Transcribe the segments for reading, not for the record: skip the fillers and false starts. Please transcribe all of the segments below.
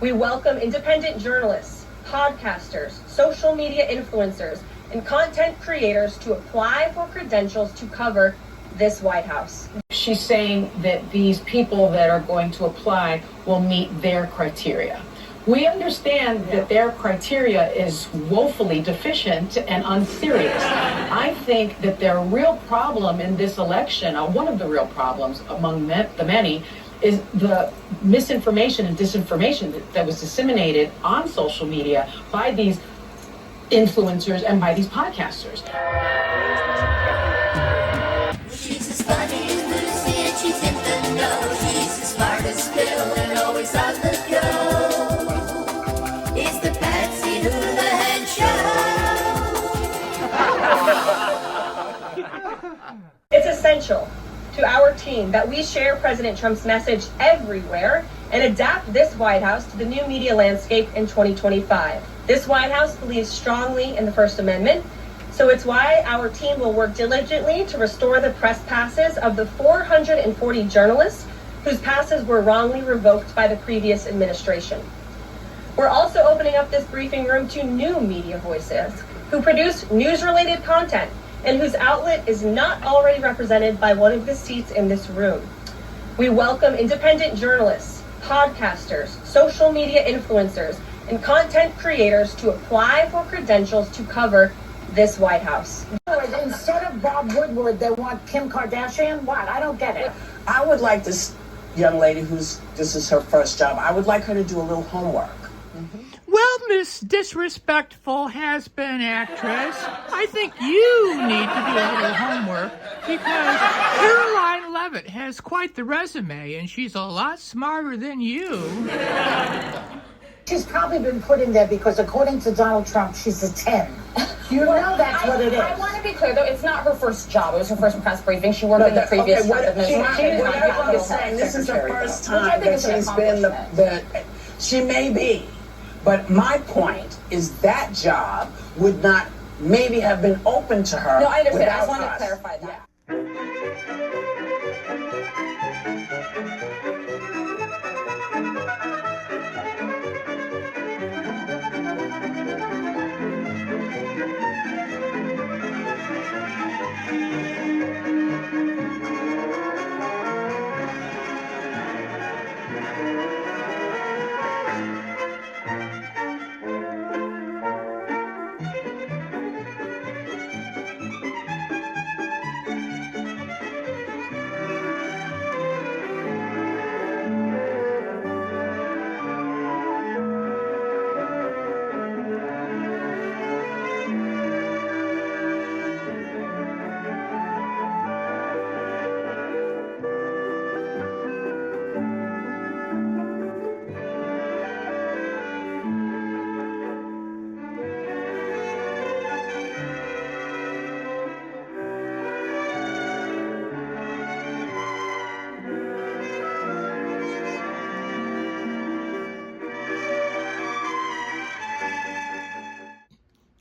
We welcome independent journalists, podcasters, social media influencers, and content creators to apply for credentials to cover this White House. She's saying that these people that are going to apply will meet their criteria. We understand that their criteria is woefully deficient and unserious. I think that their real problem in this election, one of the real problems among the many, is the misinformation and disinformation that was disseminated on social media by these influencers and by these podcasters. She's as funny as Lucy and she's in the know. She's as smart as Phil and always on the go. It's the Patsy Hoolahan Show. It's essential to our team that we share President Trump's message everywhere and adapt this White House to the new media landscape in 2025. This White House believes strongly in the First Amendment, so it's why our team will work diligently to restore the press passes of the 440 journalists whose passes were wrongly revoked by the previous administration. We're also opening up this briefing room to new media voices who produce news-related content and whose outlet is not already represented by one of the seats in this room. We welcome independent journalists, podcasters, social media influencers, and content creators to apply for credentials to cover this White House. Instead of Bob Woodward, they want Kim Kardashian? What? I don't get it. I would like this young lady this is her first job, I would like her to do a little homework. Well, Miss Disrespectful Has-Been Actress, I think you need to do a little homework because Caroline Leavitt has quite the resume and she's a lot smarter than you. She's probably been put in there because according to Donald Trump, she's a 10. You know that's what it is. I want to be clear, though, it's not her first job. It was her first press briefing. She worked in the previous Trump administration. What I'm saying, this is the first time that she's been she may be. But my point is that job would not maybe have been open to her. No, I understand. I just without wanted to us. clarify that.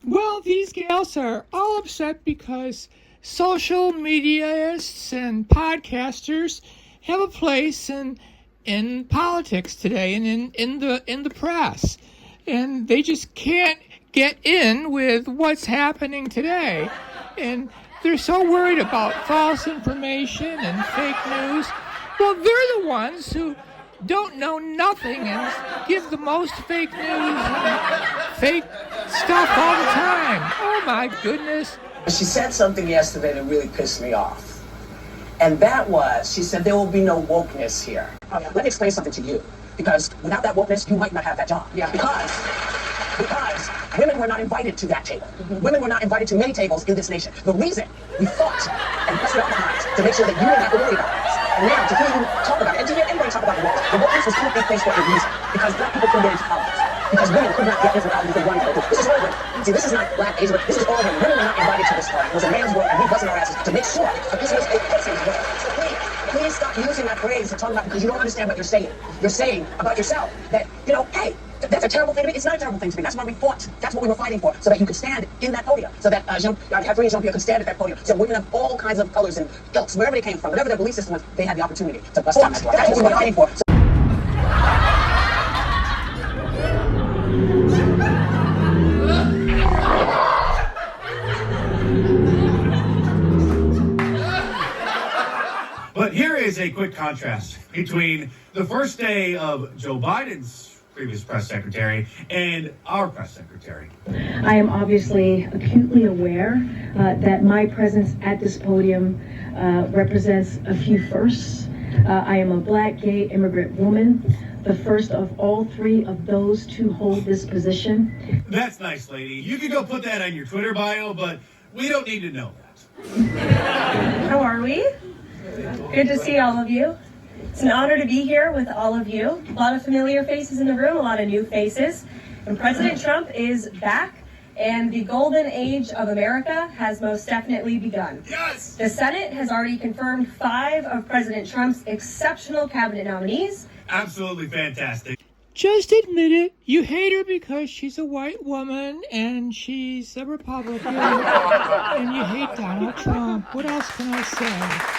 Well, these gals are all upset because social mediaists and podcasters have a place in politics today and in the press, and they just can't get in with what's happening today, and they're so worried about false information and fake news. Well, they're the ones who don't know nothing and give the most fake news and fake stuff all the time. Oh my goodness. She said something yesterday that really pissed me off. And that was, she said, there will be no wokeness here. Let me explain something to you. Because without that wokeness, you might not have that job. Yeah. Because women were not invited to that table. Women were not invited to many tables in this nation. The reason we fought and pressed our behinds to make sure that you didn't have to worry about this. And now to hear you talk about it, and to hear anybody talk about the wokeness was put in place for a reason. Because black people couldn't get into politics. Because women could not get into politics if they wanted to. This is all women. See, this is not black, Asian, this is all women. Women were not invited to this party. It was a man's work, and we busted our asses to make sure that this was a person's work. So please stop using that phrase to talk about because you don't understand what you're saying. You're saying about yourself that, hey, that's a terrible thing to be. It's not a terrible thing to be. That's why we fought. That's what we were fighting for, so that you could stand in that podium, so that Catherine and Jean-Pierre could stand at that podium, so women of all kinds of colors and ilks, wherever they came from, whatever their belief system was, they had the opportunity to bust down that door. That's what we were fighting for. contrast between the first day of Joe Biden's previous press secretary and our press secretary. I am obviously acutely aware that my presence at this podium represents a few firsts. I am a Black, gay, immigrant woman, the first of all three of those to hold this position. That's nice, lady. You can go put that on your Twitter bio, but we don't need to know that. How are we? Good to see all of you. It's an honor to be here with all of you. A lot of familiar faces in the room, a lot of new faces. And President Trump is back, and the golden age of America has most definitely begun. Yes! The Senate has already confirmed 5 of President Trump's exceptional cabinet nominees. Absolutely fantastic. Just admit it. You hate her because she's a white woman and she's a Republican, and you hate Donald Trump. What else can I say?